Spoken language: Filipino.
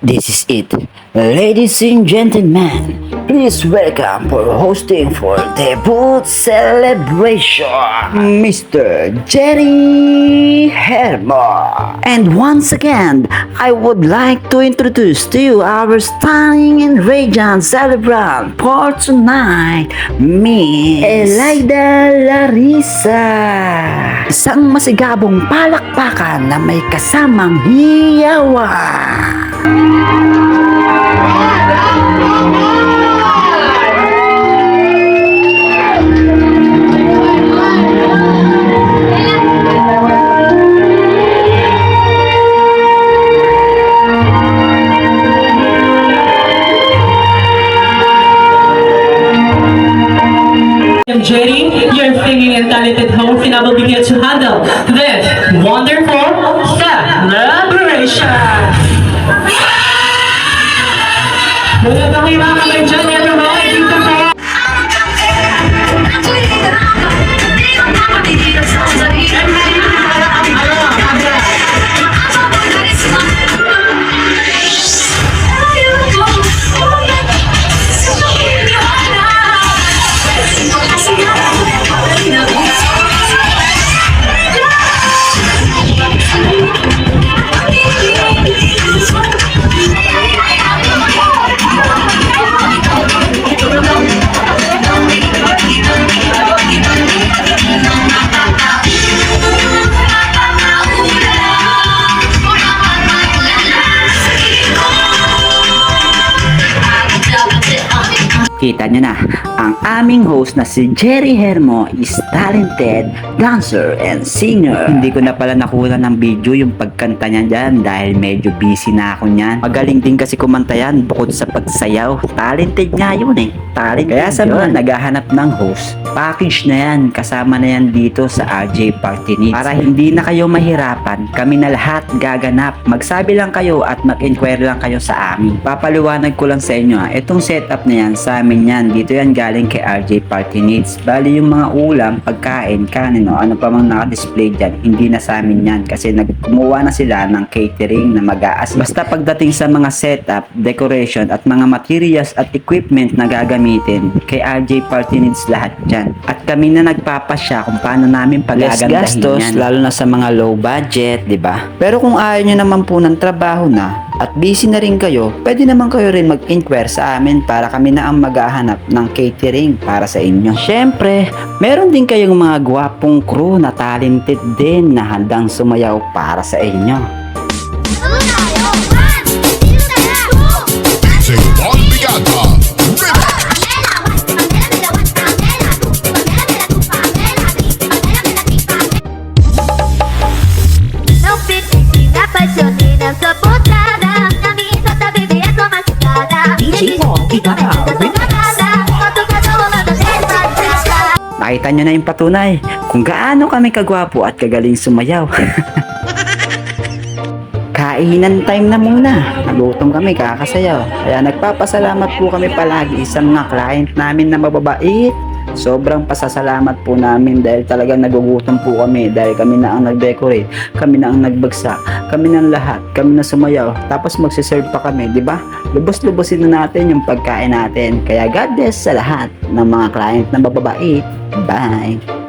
This is it. Ladies and gentlemen, please welcome for hosting for debut celebration, Mr. Jerry Hermo. And once again, I would like to introduce to you our stunning and radiant celebrant for tonight, Miss Elaida Larissa. Isang masigabong palakpakan na may kasamang hiyawan. Jerry, your singing and talented host, and I will begin to handle this wonderful celebration. Wala kang imakamay dyan, everyone. Dito po. Kita nyo na, ang aming host na si Jerry Hermo is talented dancer and singer. Hindi ko na pala nakuha ng video yung pagkanta niya dyan dahil medyo busy na ako niyan. Magaling din kasi kumanta yan bukod sa pagsayaw. Talented nga yun eh. Talented. Kaya sa mga naghahanap ng host, package na yan. Kasama na yan dito sa RJ Party Needs. Para hindi na kayo mahirapan, kami na lahat gaganap. Magsabi lang kayo at mag-inquire lang kayo sa amin. Papaliwanag ko lang sa inyo itong setup na yan sa amin yan. Dito yan galing kay RJ Party Needs. Bali yung mga ulam, pagkain, kanin, ano pa mang naka-display dyan, hindi na sa amin yan kasi nagkumuha na sila ng catering na mag-aas. Basta pagdating sa mga setup, decoration at mga materials at equipment na gagamitin, kay RJ Party Needs lahat dyan. At kami na nagpapasya kung paano namin pagagandahin gastos, yan. Lalo na sa mga low budget, di ba? Pero kung ayaw nyo naman po ng trabaho na at busy na rin kayo, pwede naman kayo rin mag-inquire sa amin para kami na ang maghahanap ng catering para sa inyo. Syempre, meron din kayong mga gwapong crew na talented din na handang sumayaw para sa inyo. Según Picata, Nakita nyo na yung patunay kung gaano kami kagwapo at kagaling sumayaw. Kainan time na muna. Nagutom kami, kakasayaw. Kaya nagpapasalamat po kami palagi sa mga client namin na mababait. Sobrang pasasalamat po namin dahil talagang nagugutom po kami dahil kami na ang nag-decorate, kami na ang nagbagsa, kami na lahat, kami na sumayaw, tapos magsiserve pa kami, di ba? Lubos-lubosin na natin yung pagkain natin. Kaya God bless sa lahat ng mga client na mababait. Bye!